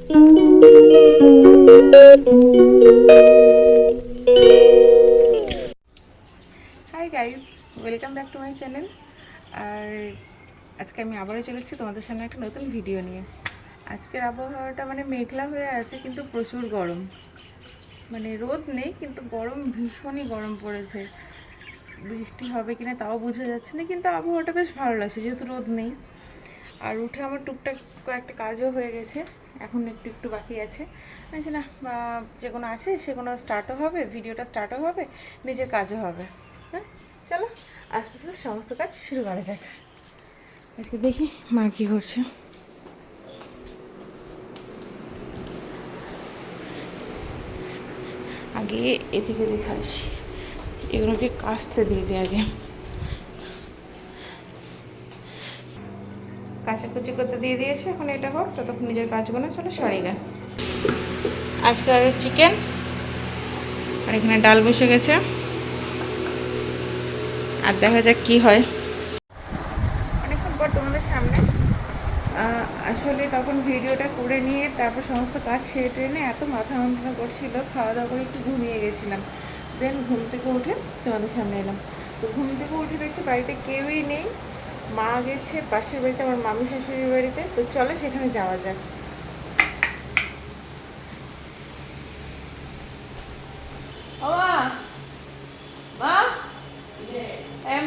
High guys, welcome back to my channel. আর আজকে আমি আবারও চলেছি তোমাদের সামনে একটা নতুন ভিডিও নিয়ে। আজকের আবহাওয়াটা মানে মেঘলা হয়ে আছে, কিন্তু প্রচুর গরম। মানে রোদ নেই, কিন্তু গরম, ভীষণই গরম পড়েছে। বৃষ্টি হবে কিনা তাও বোঝা যাচ্ছে না, কিন্তু আবহাওয়াটা বেশ ভালো লাগছে যেহেতু রোদ নেই। আর উঠে আমার টুকটাক কয়েকটা কাজও হয়ে গেছে, এখন একটু একটু বাকি আছে। আচ্ছা না, বা যে কোনো আছে সেগুলো স্টার্টও হবে, ভিডিওটা স্টার্টও হবে, নিজের কাজও হবে। হ্যাঁ, চলো আস্তে আস্তে সমস্ত কাজ শুরু করা যাক। আজকে দেখি মা কী করছে। আগে এদিকে দেখে আসি, এগুলোকে কাচতে দিয়ে দিই আগে। কাচাকুচি করতে দিয়ে দিয়েছে, এখন এটা হোক, ততক্ষণ নিজের কাজগুলো চলো সরি গা। আজকে আর চিকেন, আর এখানে ডাল বসে গেছে, আর দেখা যাক কি হয়। অনেকক্ষণ পর তোমাদের সামনে। আসলে তখন ভিডিওটা করে নিয়ে তারপর সমস্ত কাজ সেরে টেনে এত মাথা যন্ত্রণা করছিল, খাওয়া দাওয়া করে একটু ঘুমিয়ে গেছিলাম। দেন ঘুম থেকে উঠে তোমাদের সামনে এলাম। তো ঘুম থেকে উঠে দেখছি বাড়িতে কেউই নেই, মা গেছে পাশের বাড়িতে আমার মামি শাশুড়ির বাড়িতে। তো চলো সেখানে যাওয়া যাক। ও মা,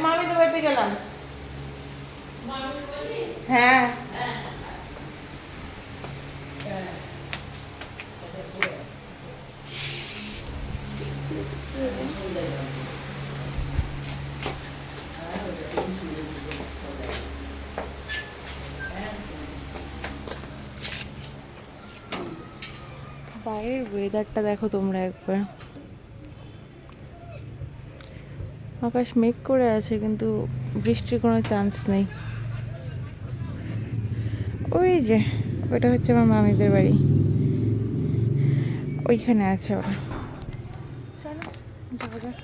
মামি তো বাড়িতে গেলাম। হ্যাঁ, বাইরের ওয়েদারটা দেখো তোমরা একবার। আকাশ মেঘ করে আছে, কিন্তু বৃষ্টির কোনো চান্স নেই। ওই যে ওইটা হচ্ছে আমার মামিদের বাড়ি, ওইখানে আছে ওরা। চলো যাওয়া যাক।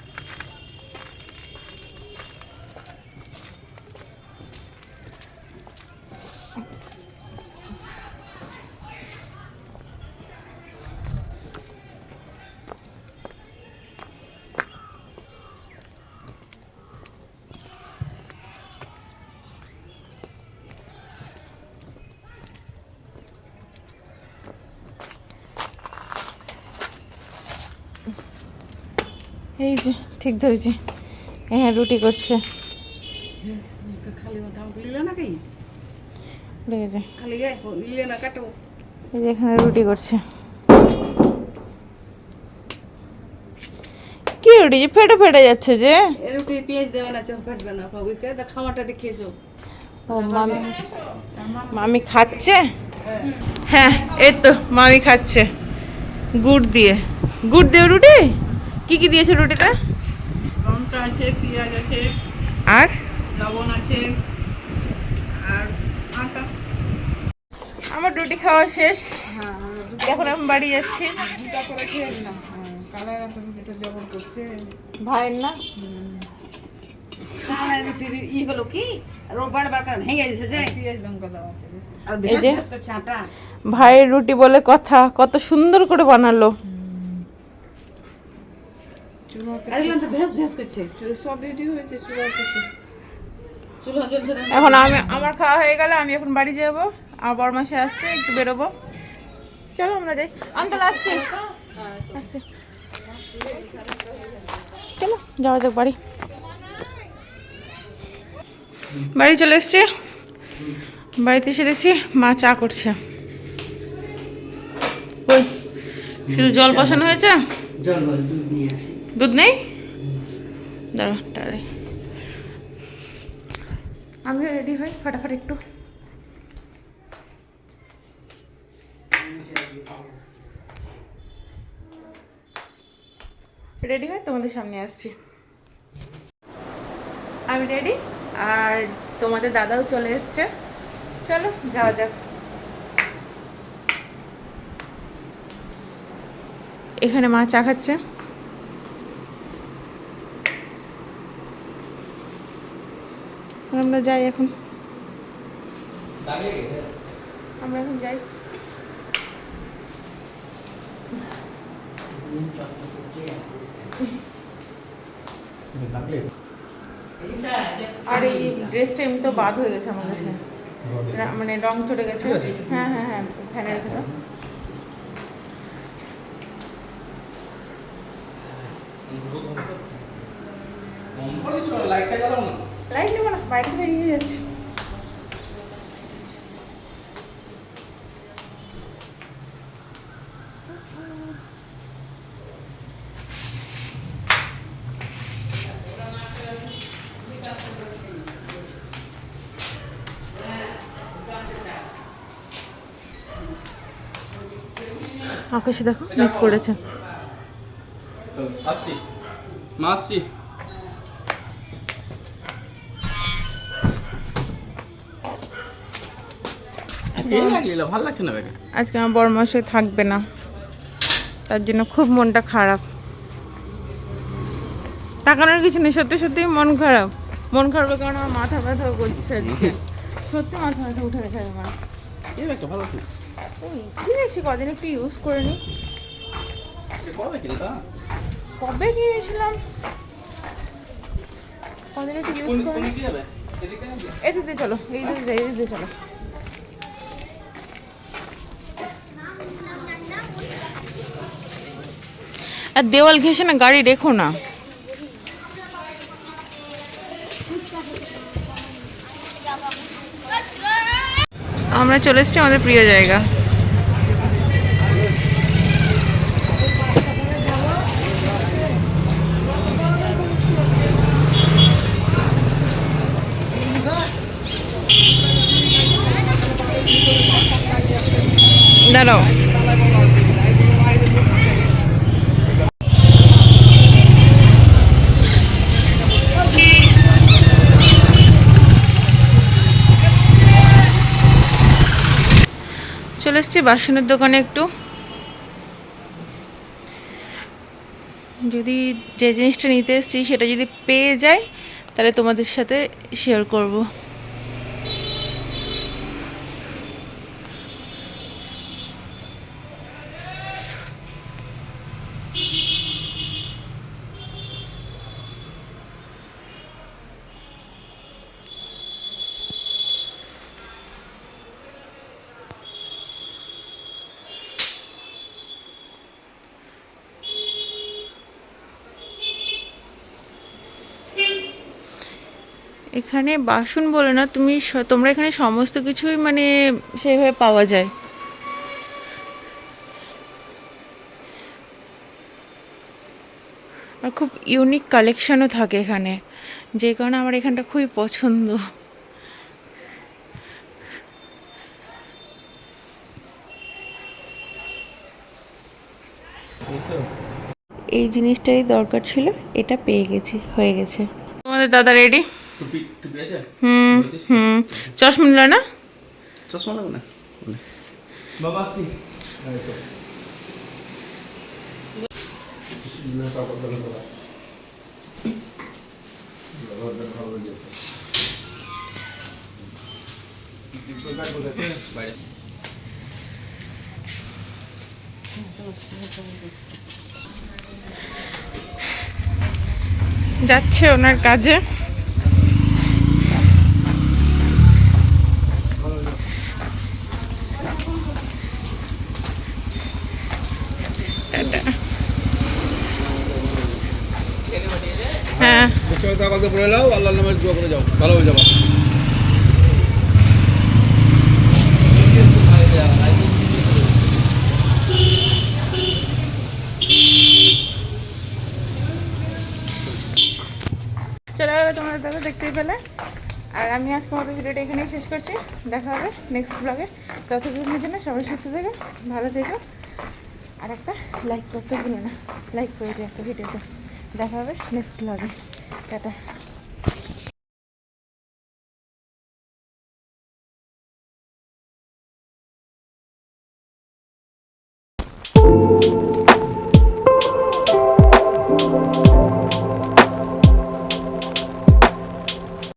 এই যে ঠিক ধরেছি, হ্যাঁ রুটি করছে। খালি কথা বললে না কি লেগেছে, খালি ইয়ে না কাটো। এই যে এখানে রুটি করছে। কি রুটি যে ফেটে ফেটে যাচ্ছে যে? রুটি পেঁয়াজ দেবে না, চপ ফাটবে না, ওইকে খাওয়াটা দেখিয়েছো। ও মামি, মামি খাচ্ছে। হ্যাঁ এই তো মামি খাচ্ছে গুড় দিয়ে। গুড় দিয়ে রুটি? কি কি দিয়েছে রুটিতে? লঙ্কা আছে, পেঁয়াজ আছে, আর লবণ আছে, আর আটা। আমার রুটি খাওয়া শেষ, হ্যাঁ, এখন আমি বাড়ি যাচ্ছি। দুটা করে খেয়ে দিলাম। কালার একটা রুটিটা জবর করছে। ভাইয়ের না, কালার রুটির ই হলো কি রোববার বারকার ভেঙে গেছে যে পেঁয়াজ লঙ্কা দেওয়া আছে আর এই ভেজ যে ভেজ করছে আটা। ভাইয়ের রুটি বলে কথা, কত সুন্দর করে বানালো। আর এগুলো তো ভেজ ভেজ করছে, সব রেডি হয়েছে, চুলা করছে, চুলা জ্বলছে। এখন আমি, আমার খাওয়া হয়ে গেলে আমি এখন বাড়ি যাবো। আমার বড়মাসে আসছে, একটু বেরোবো। চলো আমরা যাই। আঙ্কেল আসছে, আসছে, চলো যাওয়া যাক বাড়ি। বাড়ি চলে এসছি। বাড়িতে এসে দেখছি মা চা করছে। ওই শুধু জল বসানো হয়েছে, দুধ নেই। দাঁড়া তাড়াতাড়ি আমিও রেডি হই ফাটাফাট একটু। রেডি হয় তোমাদের সামনে আসছি। আমি রেডি, আর তোমাদের দাদাও চলে এসছে। চলো যাওয়া যাক। এখানে মা চা খাচ্ছে। আমরা যাই এখন, আমরা এখন যাই। আর এই ড্রেসটা এমনি তো বাদ হয়ে গেছে আমার কাছে, মানে রং চড়ে গেছে। হ্যাঁ হ্যাঁ হ্যাঁ, ফ্যানে রেখে দাও। লাইট নেবো না, বাইরে থেকে বেরিয়ে যাচ্ছে। আকাশে দেখো মেঘ করেছে। আসছি মা, আসছি। ভালো লাগছে না ব্যাগে। আজকে আমার বড় মশাই থাকবে না, তার জন্য খুব মনটা খারাপ। তাকানোর কিছু নেই, সত্যি সত্যি মন খারাপ। মন খারাপের কারণে আমার মাথা ব্যথা করছে আজকে, সত্যি মাথা ব্যথা উঠে গেছে আমার। এই ব্যাগটা ভালো আছে। কিনেছি কদিন, একটু ইউজ করে নি। কবে কিনে তা? কবে কিনেছিলাম, কদিন একটু ইউজ করে। তুমি কি যাবে এদিকে নাকি? এদিকে চলো, এই দিকে যাই, এদিকে চলো। আর দেওয়াল ঘেঁষে না গাড়ি রেখো না। আমরা চলে এসেছি আমাদের প্রিয় জায়গা। দাঁড়াও, চলে এসছি বাসনের দোকানে একটু। যদি যে জিনিসটা নিতে এসেছি সেটা যদি পেয়ে যাই তাহলে তোমাদের সাথে শেয়ার করব। এখানে বাসন বলে না, তোমরা এখানে সমস্ত কিছুই মানে সেইভাবে পাওয়া যায়। আর খুব ইউনিক কালেকশনও থাকে এখানে, যে কারণে আমার এখানটা খুবই পছন্দ। এই জিনিসটাই দরকার ছিল, এটা পেয়ে গেছি, হয়ে গেছে। তোমাদের দাদা রেডি? টুপি টুপি আছে? হুম হুম। চশমা নিল না? চশমা লাগবে না বাবা, আসছি। যাচ্ছে ওনার কাজে। টাটা। হ্যাঁ, আল্লাহর নামে দোয়া করে যাও, ভালো হয়ে যাবে। চলে গেলে তোমাদের দাদা, দেখতেই পেলে। আর আমি আজকে আমাদের ভিডিওটা এখানেই শেষ করছি। দেখা হবে নেক্সট ব্লগে। ততক্ষণের জন্য সবাই সুস্থ থেকো, ভালো থেকো। আর একটা লাইক করতে ভুলো না, লাইক করে দিও একটা ভিডিওটা। দেখা হবে নেক্সট ব্লগে। টাটা।